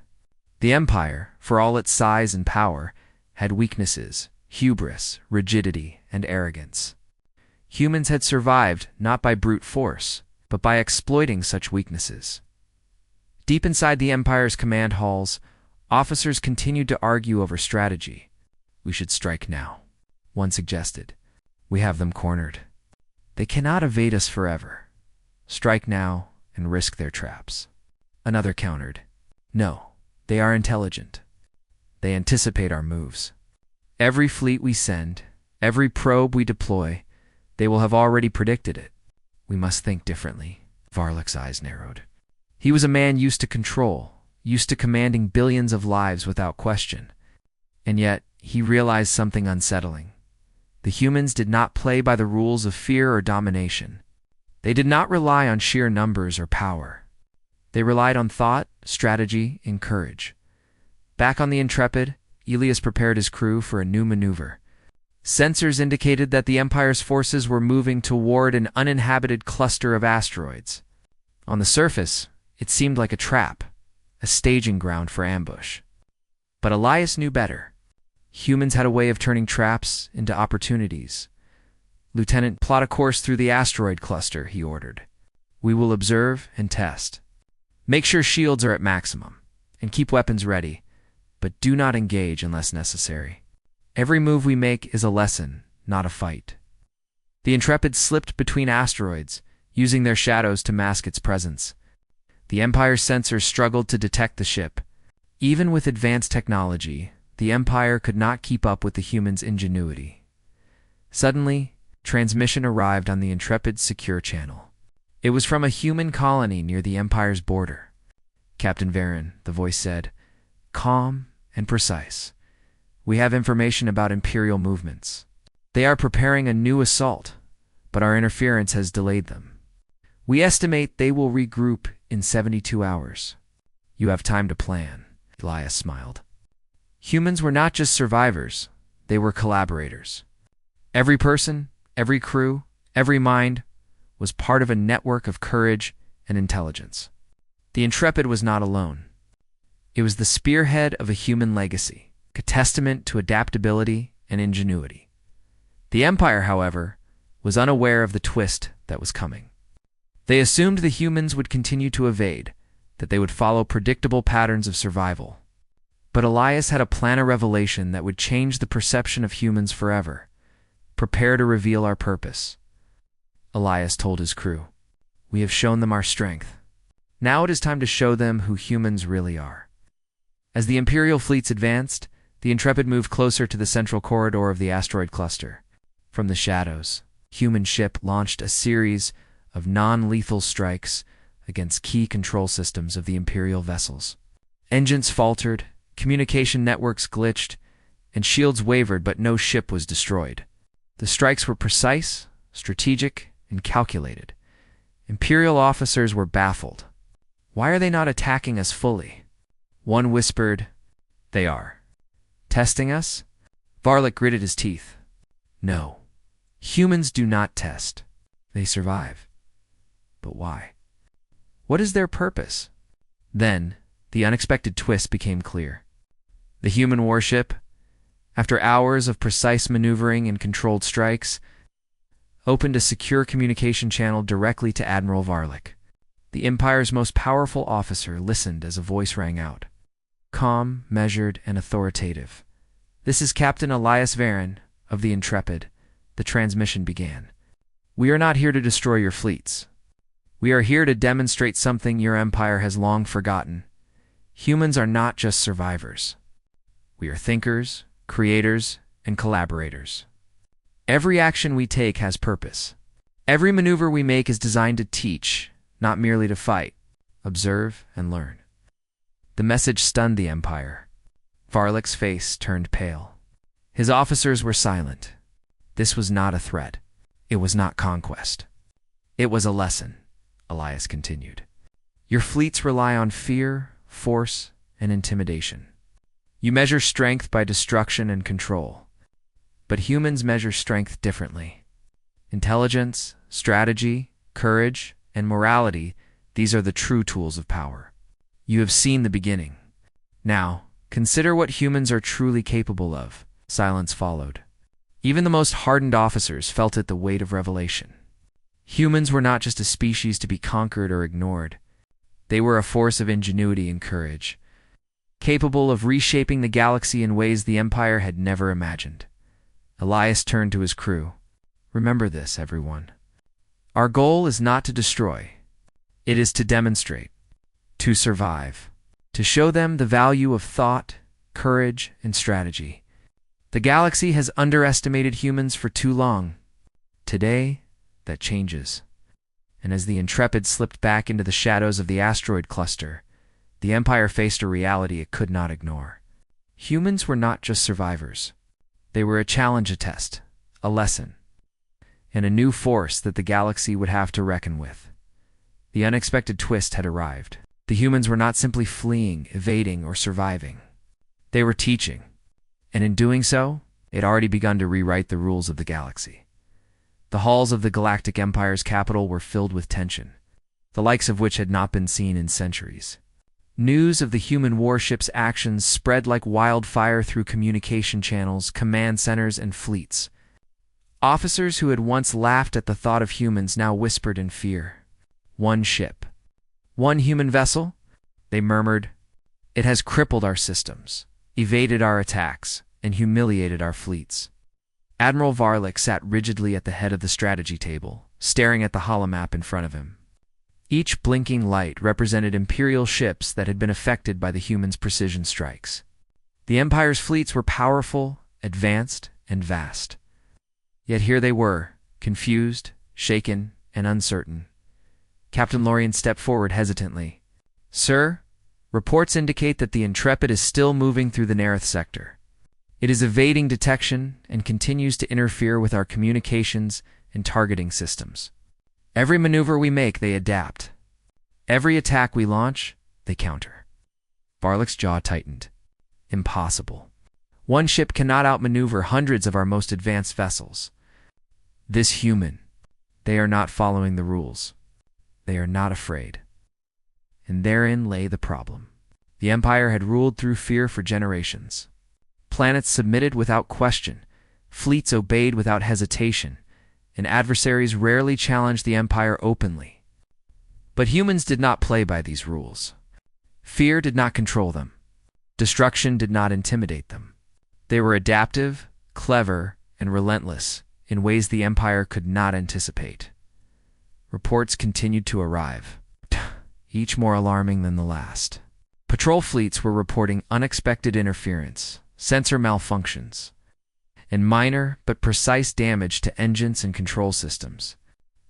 The Empire, for all its size and power, had weaknesses: hubris, rigidity, and arrogance. Humans had survived not by brute force, but by exploiting such weaknesses. Deep inside the Empire's command halls, officers continued to argue over strategy. "We should strike now," one suggested. "We have them cornered. They cannot evade us forever. Strike now and risk their traps." Another countered. "No, they are intelligent. They anticipate our moves. Every fleet we send, Every probe we deploy, they will have already predicted it. We must think differently. Varlik's eyes narrowed. He was a man used to control, used to commanding billions of lives without question. And yet, he realized something unsettling. The humans did not play by the rules of fear or domination. They did not rely on sheer numbers or power. They relied on thought, strategy, and courage. Back on the Intrepid, Elias prepared his crew for a new maneuver. Sensors indicated that the Empire's forces were moving toward an uninhabited cluster of asteroids. On the surface, it seemed like a trap, a staging ground for ambush. But Elias knew better. Humans had a way of turning traps into opportunities. "Lieutenant, plot a course through the asteroid cluster," he ordered. "We will observe and test. Make sure shields are at maximum, and keep weapons ready, but do not engage unless necessary. Every move we make is a lesson, not a fight." The Intrepid slipped between asteroids, using their shadows to mask its presence. The Empire's sensors struggled to detect the ship. Even with advanced technology, the Empire could not keep up with the humans' ingenuity. Suddenly, transmission arrived on the Intrepid's secure channel. It was from a human colony near the Empire's border. "Captain Varen," the voice said, calm and precise. "We have information about Imperial movements. They are preparing a new assault, but our interference has delayed them. We estimate they will regroup in 72 hours. You have time to plan." Elias smiled. Humans were not just survivors, they were collaborators. Every person, every crew, every mind was part of a network of courage and intelligence. The Intrepid was not alone. It was the spearhead of a human legacy, a testament to adaptability and ingenuity. The Empire, however, was unaware of the twist that was coming. They assumed the humans would continue to evade, that they would follow predictable patterns of survival. But Elias had a plan of revelation that would change the perception of humans forever. "Prepare to reveal our purpose." Elias told his crew. "We have shown them our strength. Now it is time to show them who humans really are." As the Imperial fleets advanced, the Intrepid moved closer to the central corridor of the asteroid cluster. From the shadows, human ship launched a series of non-lethal strikes against key control systems of the Imperial vessels. Engines faltered, communication networks glitched, and shields wavered, but no ship was destroyed. The strikes were precise, strategic, and calculated. Imperial officers were baffled. "Why are they not attacking us fully?" One whispered, "They are." "Testing us?" Varlik gritted his teeth. "No. Humans do not test. They survive." "But why? What is their purpose?" Then, the unexpected twist became clear. The human warship, after hours of precise maneuvering and controlled strikes, opened a secure communication channel directly to Admiral Varlik. The Empire's most powerful officer listened as a voice rang out. Calm, measured, and authoritative. "This is Captain Elias Varen of the Intrepid." The transmission began. "We are not here to destroy your fleets. We are here to demonstrate something your Empire has long forgotten. Humans are not just survivors. We are thinkers, creators, and collaborators. Every action we take has purpose. Every maneuver we make is designed to teach, not merely to fight. Observe and learn." The message stunned the Empire. Varlik's face turned pale. His officers were silent. This was not a threat. It was not conquest. It was a lesson, Elias continued. "Your fleets rely on fear, force, and intimidation. You measure strength by destruction and control. But humans measure strength differently. Intelligence, strategy, courage, and morality, these are the true tools of power. You have seen the beginning. Now, consider what humans are truly capable of." Silence followed. Even the most hardened officers felt it the weight of revelation. Humans were not just a species to be conquered or ignored. They were a force of ingenuity and courage, capable of reshaping the galaxy in ways the Empire had never imagined. Elias turned to his crew. "Remember this, everyone. Our goal is not to destroy. It is to demonstrate, to survive, to show them the value of thought, courage, and strategy. The galaxy has underestimated humans for too long. Today, that changes. And as the Intrepid slipped back into the shadows of the asteroid cluster, the Empire faced a reality it could not ignore. Humans were not just survivors. They were a challenge, a test, a lesson, and a new force that the galaxy would have to reckon with. The unexpected twist had arrived. The humans were not simply fleeing, evading, or surviving. They were teaching. And in doing so, it had already begun to rewrite the rules of the galaxy. The halls of the Galactic Empire's capital were filled with tension, the likes of which had not been seen in centuries. News of the human warship's actions spread like wildfire through communication channels, command centers, and fleets. Officers who had once laughed at the thought of humans now whispered in fear. One ship. One human vessel? They murmured. It has crippled our systems, evaded our attacks, and humiliated our fleets. Admiral Varlik sat rigidly at the head of the strategy table, staring at the holomap in front of him. Each blinking light represented Imperial ships that had been affected by the humans' precision strikes. The Empire's fleets were powerful, advanced, and vast. Yet here they were, confused, shaken, and uncertain. Captain Lorien stepped forward hesitantly. "Sir, reports indicate that the Intrepid is still moving through the Nareth sector. It is evading detection and continues to interfere with our communications and targeting systems. Every maneuver we make, they adapt. Every attack we launch, they counter." Varlik's jaw tightened. Impossible. One ship cannot outmaneuver hundreds of our most advanced vessels. This human, they are not following the rules. They are not afraid. And therein lay the problem. The Empire had ruled through fear for generations. Planets submitted without question, fleets obeyed without hesitation, and adversaries rarely challenged the Empire openly. But humans did not play by these rules. Fear did not control them. Destruction did not intimidate them. They were adaptive, clever, and relentless in ways the Empire could not anticipate. Reports continued to arrive, each more alarming than the last. Patrol fleets were reporting unexpected interference, sensor malfunctions, and minor but precise damage to engines and control systems.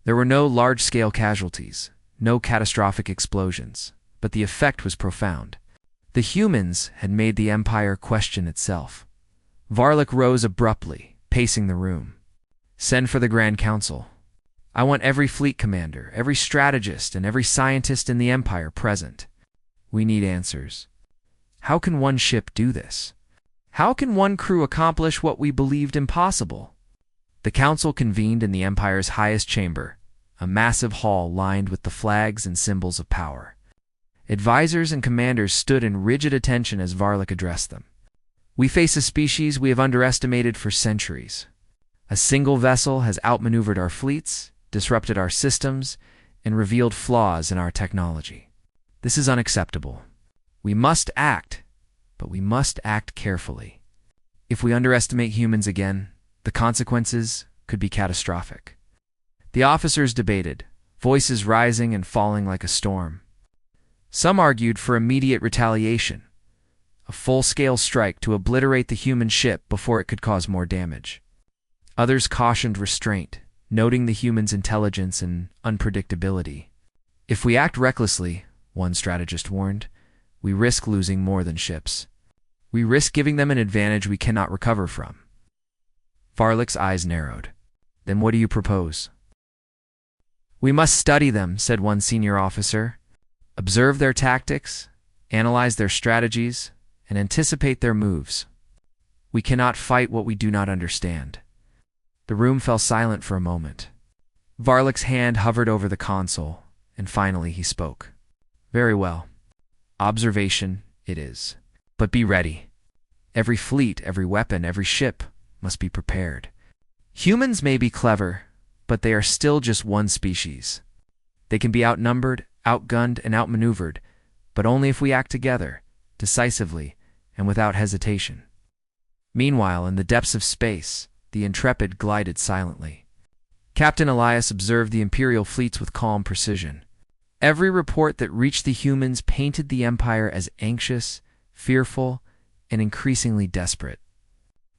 There were no large-scale casualties, no catastrophic explosions, but the effect was profound. The humans had made the Empire question itself. Varlik rose abruptly, pacing the room. "Send for the Grand Council. I want every fleet commander, every strategist, and every scientist in the Empire present. We need answers. How can one ship do this? How can one crew accomplish what we believed impossible?" The council convened in the Empire's highest chamber, a massive hall lined with the flags and symbols of power. Advisors and commanders stood in rigid attention as Varlik addressed them. "We face a species we have underestimated for centuries. A single vessel has outmaneuvered our fleets, disrupted our systems, and revealed flaws in our technology. This is unacceptable. We must act, but we must act carefully. If we underestimate humans again, the consequences could be catastrophic." The officers debated, voices rising and falling like a storm. Some argued for immediate retaliation, a full-scale strike to obliterate the human ship before it could cause more damage. Others cautioned restraint, noting the humans' intelligence and unpredictability. "If we act recklessly," one strategist warned, "we risk losing more than ships. We risk giving them an advantage we cannot recover from." Varlik's eyes narrowed. "Then what do you propose?" "We must study them," said one senior officer. "Observe their tactics, analyze their strategies, and anticipate their moves. We cannot fight what we do not understand." The room fell silent for a moment. Varlik's hand hovered over the console, and finally he spoke. "Very well. Observation it is. But be ready. Every fleet, every weapon, every ship must be prepared. Humans may be clever, but they are still just one species. They can be outnumbered, outgunned, and outmaneuvered, but only if we act together, decisively, and without hesitation." Meanwhile, in the depths of space, the Intrepid glided silently. Captain Elias observed the Imperial fleets with calm precision. Every report that reached the humans painted the Empire as anxious, fearful, and increasingly desperate.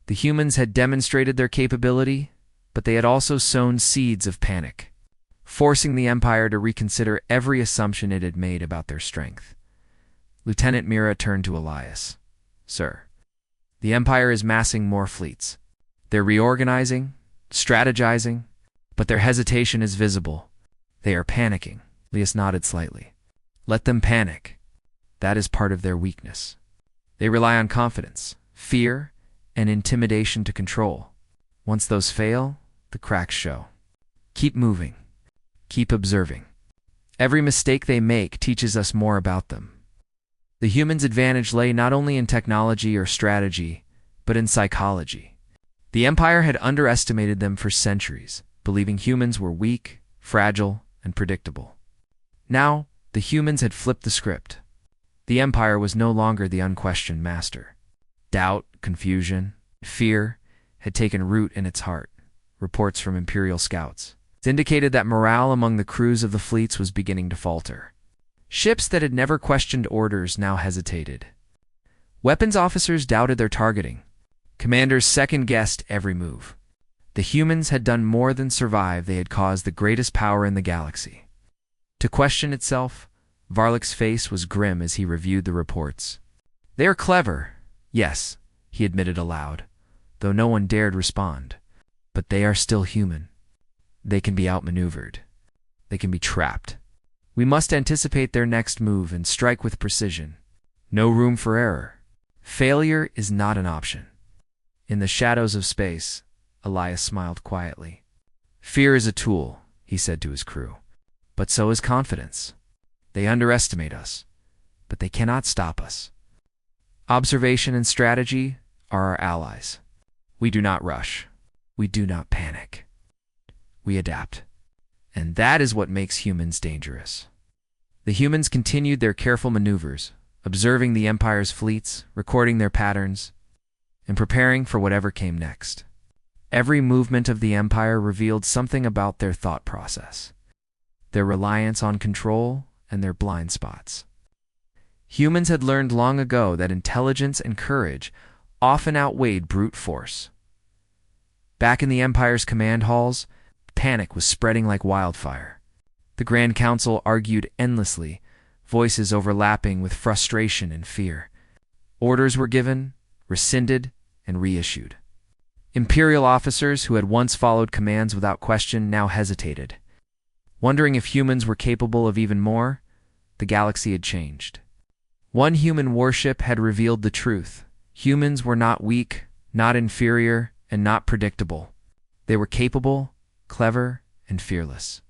The humans had demonstrated their capability, but they had also sown seeds of panic, forcing the Empire to reconsider every assumption it had made about their strength. Lieutenant Mira turned to Elias. "Sir, the Empire is massing more fleets. They're reorganizing, strategizing, but their hesitation is visible. They are panicking." Elias nodded slightly. "Let them panic. That is part of their weakness. They rely on confidence, fear, and intimidation to control. Once those fail, the cracks show. Keep moving. Keep observing. Every mistake they make teaches us more about them." The humans' advantage lay not only in technology or strategy, but in psychology. The Empire had underestimated them for centuries, believing humans were weak, fragile, and predictable. Now, the humans had flipped the script. The Empire was no longer the unquestioned master. Doubt, confusion, fear had taken root in its heart. Reports from Imperial scouts indicated that morale among the crews of the fleets was beginning to falter. Ships that had never questioned orders now hesitated. Weapons officers doubted their targeting. Commanders second-guessed every move. The humans had done more than survive, they had caused the greatest power in the galaxy to question itself. Varlik's face was grim as he reviewed the reports. "They are clever, yes," he admitted aloud, though no one dared respond. "But they are still human. They can be outmaneuvered. They can be trapped. We must anticipate their next move and strike with precision. No room for error. Failure is not an option." In the shadows of space, Elias smiled quietly. "Fear is a tool," he said to his crew, "but so is confidence. They underestimate us, but they cannot stop us. Observation and strategy are our allies. We do not rush. We do not panic. We adapt. And that is what makes humans dangerous." The humans continued their careful maneuvers, observing the Empire's fleets, recording their patterns, and preparing for whatever came next. Every movement of the Empire revealed something about their thought process, their reliance on control, and their blind spots. Humans had learned long ago that intelligence and courage often outweighed brute force. Back in the Empire's command halls, panic was spreading like wildfire. The Grand Council argued endlessly, voices overlapping with frustration and fear. Orders were given, rescinded, and reissued. Imperial officers who had once followed commands without question now hesitated. Wondering if humans were capable of even more, the galaxy had changed. One human warship had revealed the truth. Humans were not weak, not inferior, and not predictable. They were capable, clever, and fearless.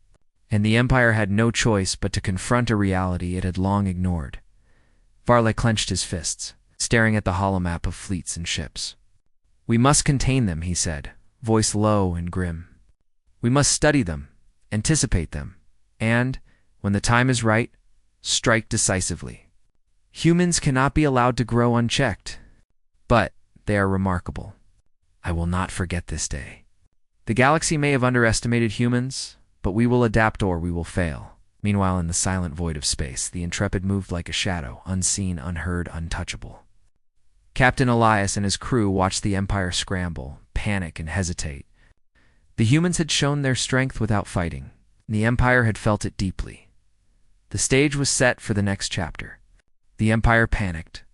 And the Empire had no choice but to confront a reality it had long ignored. Varley clenched his fists, staring at the holomap of fleets and ships. "We must contain them," he said, voice low and grim. "We must study them, anticipate them, and, when the time is right, strike decisively. Humans cannot be allowed to grow unchecked, but they are remarkable. I will not forget this day. The galaxy may have underestimated humans, but we will adapt or we will fail." Meanwhile, in the silent void of space, the Intrepid moved like a shadow, unseen, unheard, untouchable. Captain Elias and his crew watched the Empire scramble, panic, and hesitate. The humans had shown their strength without fighting. The Empire had felt it deeply. The stage was set for the next chapter. The Empire panicked.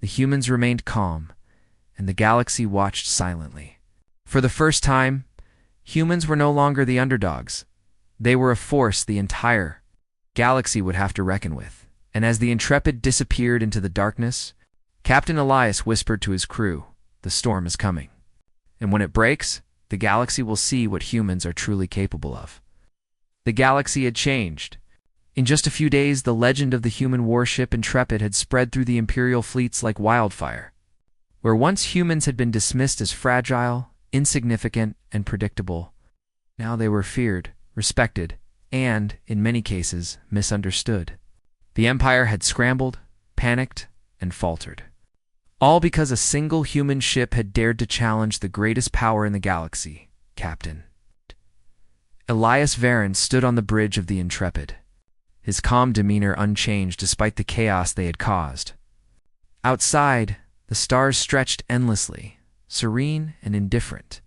The humans remained calm, and the galaxy watched silently. For the first time, humans were no longer the underdogs. They were a force the entire galaxy would have to reckon with. And as the Intrepid disappeared into the darkness, Captain Elias whispered to his crew, "The storm is coming. And when it breaks, the galaxy will see what humans are truly capable of." The galaxy had changed. In just a few days, the legend of the human warship Intrepid had spread through the Imperial fleets like wildfire. Where once humans had been dismissed as fragile, insignificant, and predictable, now they were feared, respected, and, in many cases, misunderstood. The Empire had scrambled, panicked, and faltered. All because a single human ship had dared to challenge the greatest power in the galaxy, Captain. Elias Varen stood on the bridge of the Intrepid, his calm demeanor unchanged despite the chaos they had caused. Outside, the stars stretched endlessly, serene and indifferent.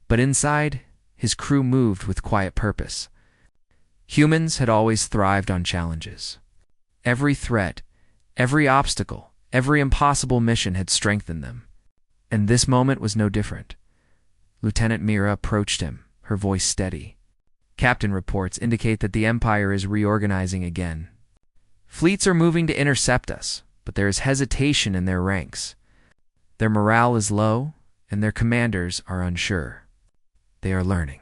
But inside, his crew moved with quiet purpose. Humans had always thrived on challenges. Every threat, every obstacle, every impossible mission had strengthened them. And this moment was no different. Lieutenant Mira approached him, her voice steady. Captain reports indicate that the Empire is reorganizing again. Fleets are moving to intercept us, but there is hesitation in their ranks. Their morale is low, and their commanders are unsure. They are learning.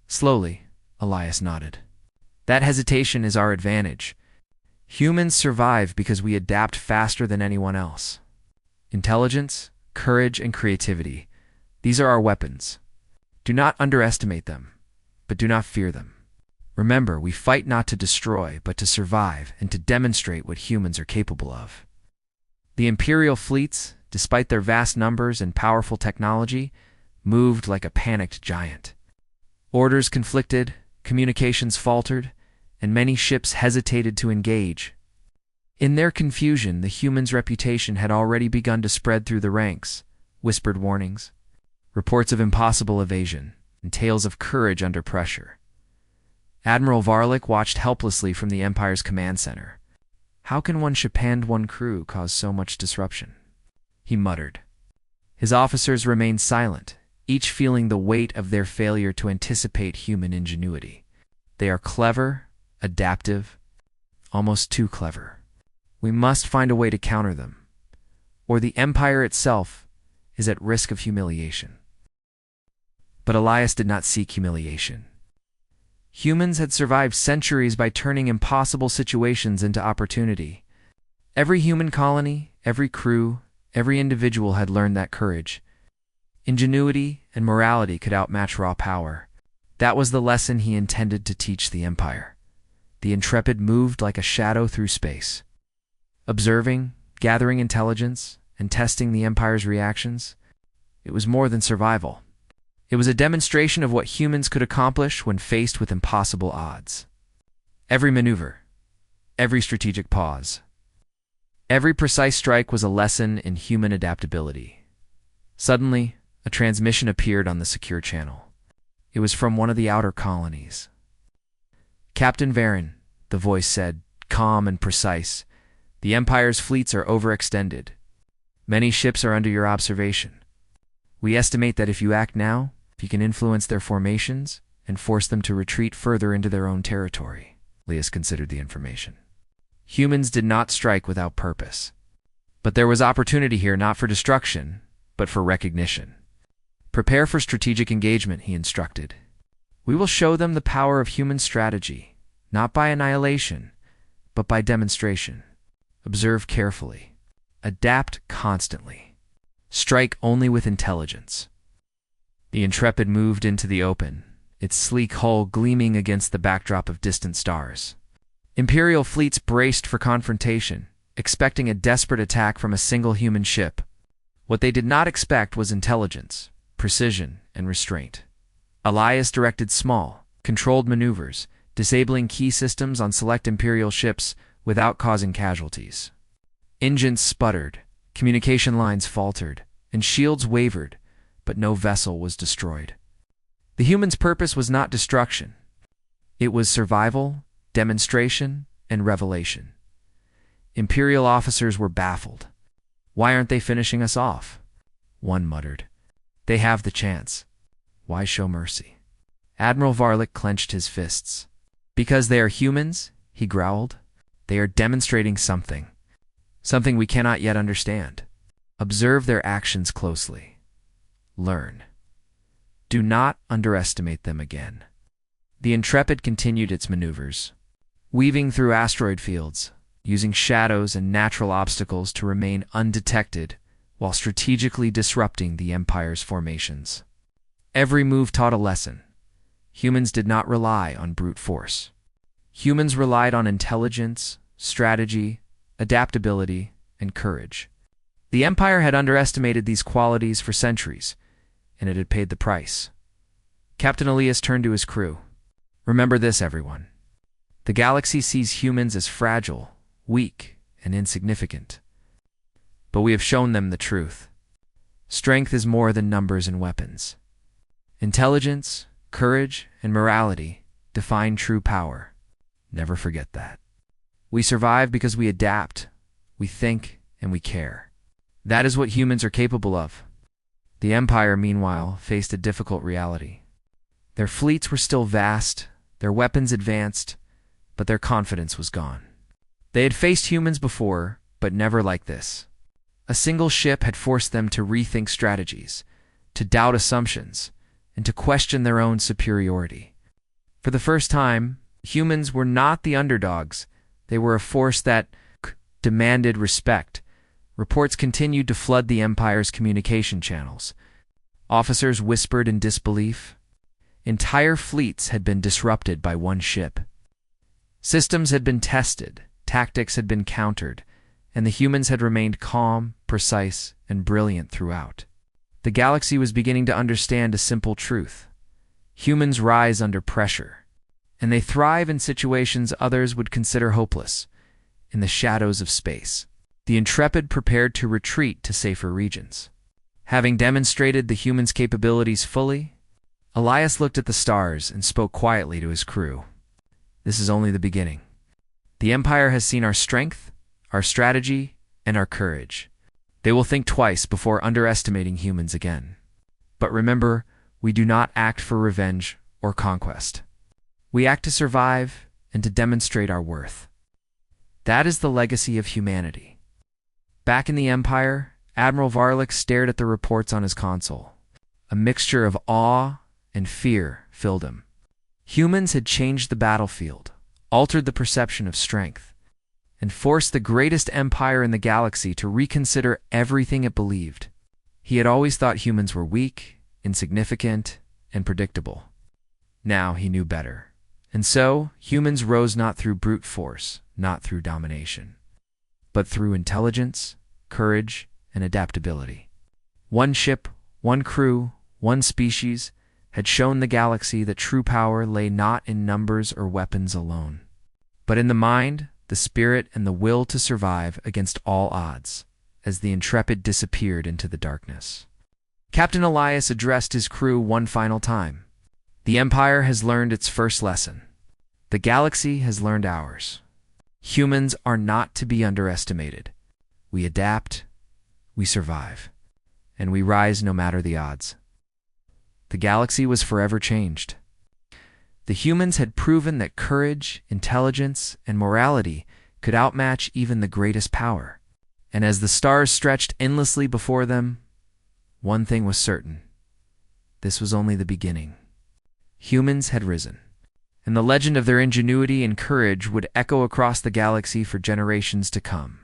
Slowly, Elias nodded. That hesitation is our advantage. Humans survive because we adapt faster than anyone else. Intelligence, courage, and creativity. These are our weapons. Do not underestimate them, but do not fear them. Remember, we fight not to destroy, but to survive and to demonstrate what humans are capable of. The Imperial fleets, despite their vast numbers and powerful technology, moved like a panicked giant. Orders conflicted, communications faltered, and many ships hesitated to engage. In their confusion, the humans' reputation had already begun to spread through the ranks, whispered warnings, reports of impossible evasion, and tales of courage under pressure. Admiral Varlick watched helplessly from the Empire's command center. How can one ship and one crew cause so much disruption? He muttered. His officers remained silent, each feeling the weight of their failure to anticipate human ingenuity. They are clever, adaptive, almost too clever. We must find a way to counter them, or the Empire itself is at risk of humiliation. But Elias did not seek humiliation. Humans had survived centuries by turning impossible situations into opportunity. Every human colony, every crew, every individual had learned that courage, ingenuity, and morality could outmatch raw power. That was the lesson he intended to teach the Empire. The Intrepid moved like a shadow through space, observing, gathering intelligence, and testing the Empire's reactions. It was more than survival. It was a demonstration of what humans could accomplish when faced with impossible odds. Every maneuver, every strategic pause, every precise strike was a lesson in human adaptability. Suddenly, a transmission appeared on the secure channel. It was from one of the outer colonies. Captain Varen, the voice said, calm and precise, the Empire's fleets are overextended. Many ships are under your observation. We estimate that if you act now, you can influence their formations and force them to retreat further into their own territory. Elias considered the information. Humans did not strike without purpose. But there was opportunity here not for destruction, but for recognition. Prepare for strategic engagement, he instructed. We will show them the power of human strategy, not by annihilation, but by demonstration. Observe carefully. Adapt constantly. Strike only with intelligence. The Intrepid moved into the open, its sleek hull gleaming against the backdrop of distant stars. Imperial fleets braced for confrontation, expecting a desperate attack from a single human ship. What they did not expect was intelligence, precision, and restraint. Elias directed small, controlled maneuvers, disabling key systems on select Imperial ships without causing casualties. Engines sputtered, communication lines faltered, and shields wavered, but no vessel was destroyed. The humans' purpose was not destruction. It was survival, demonstration, and revelation. Imperial officers were baffled. Why aren't they finishing us off? One muttered. They have the chance. Why show mercy? Admiral Varlick clenched his fists. Because they are humans, he growled. They are demonstrating something. Something we cannot yet understand. Observe their actions closely. Learn. Do not underestimate them again. The Intrepid continued its maneuvers, weaving through asteroid fields, using shadows and natural obstacles to remain undetected while strategically disrupting the Empire's formations. Every move taught a lesson. Humans did not rely on brute force. Humans relied on intelligence, strategy, adaptability, and courage. The Empire had underestimated these qualities for centuries, and it had paid the price. Captain Elias turned to his crew. Remember this, everyone. The galaxy sees humans as fragile, weak, and insignificant. But we have shown them the truth. Strength is more than numbers and weapons. Intelligence, courage, and morality define true power. Never forget that. We survive because we adapt, we think, and we care. That is what humans are capable of. The Empire, meanwhile, faced a difficult reality. Their fleets were still vast, their weapons advanced, but their confidence was gone. They had faced humans before, but never like this. A single ship had forced them to rethink strategies, to doubt assumptions, and to question their own superiority. For the first time, humans were not the underdogs. They were a force that demanded respect. Reports continued to flood the Empire's communication channels. Officers whispered in disbelief. Entire fleets had been disrupted by one ship. Systems had been tested, tactics had been countered, and the humans had remained calm, precise, and brilliant throughout. The galaxy was beginning to understand a simple truth. Humans rise under pressure, and they thrive in situations others would consider hopeless, in the shadows of space. The Intrepid prepared to retreat to safer regions. Having demonstrated the humans' capabilities fully, Elias looked at the stars and spoke quietly to his crew. This is only the beginning. The Empire has seen our strength, our strategy, and our courage. They will think twice before underestimating humans again. But remember, we do not act for revenge or conquest. We act to survive and to demonstrate our worth. That is the legacy of humanity. Back in the Empire, Admiral Varlic stared at the reports on his console. A mixture of awe and fear filled him. Humans had changed the battlefield, altered the perception of strength, and forced the greatest empire in the galaxy to reconsider everything it believed. He had always thought humans were weak, insignificant, and predictable. Now he knew better. And so, humans rose not through brute force, not through domination, but through intelligence, courage, and adaptability. One ship, one crew, one species had shown the galaxy that true power lay not in numbers or weapons alone, but in the mind, the spirit, and the will to survive against all odds, as the Intrepid disappeared into the darkness. Captain Elias addressed his crew one final time. The Empire has learned its first lesson. The galaxy has learned ours. Humans are not to be underestimated. We adapt, we survive, and we rise no matter the odds. The galaxy was forever changed. The humans had proven that courage, intelligence, and morality could outmatch even the greatest power. And as the stars stretched endlessly before them, one thing was certain. This was only the beginning. Humans had risen, and the legend of their ingenuity and courage would echo across the galaxy for generations to come.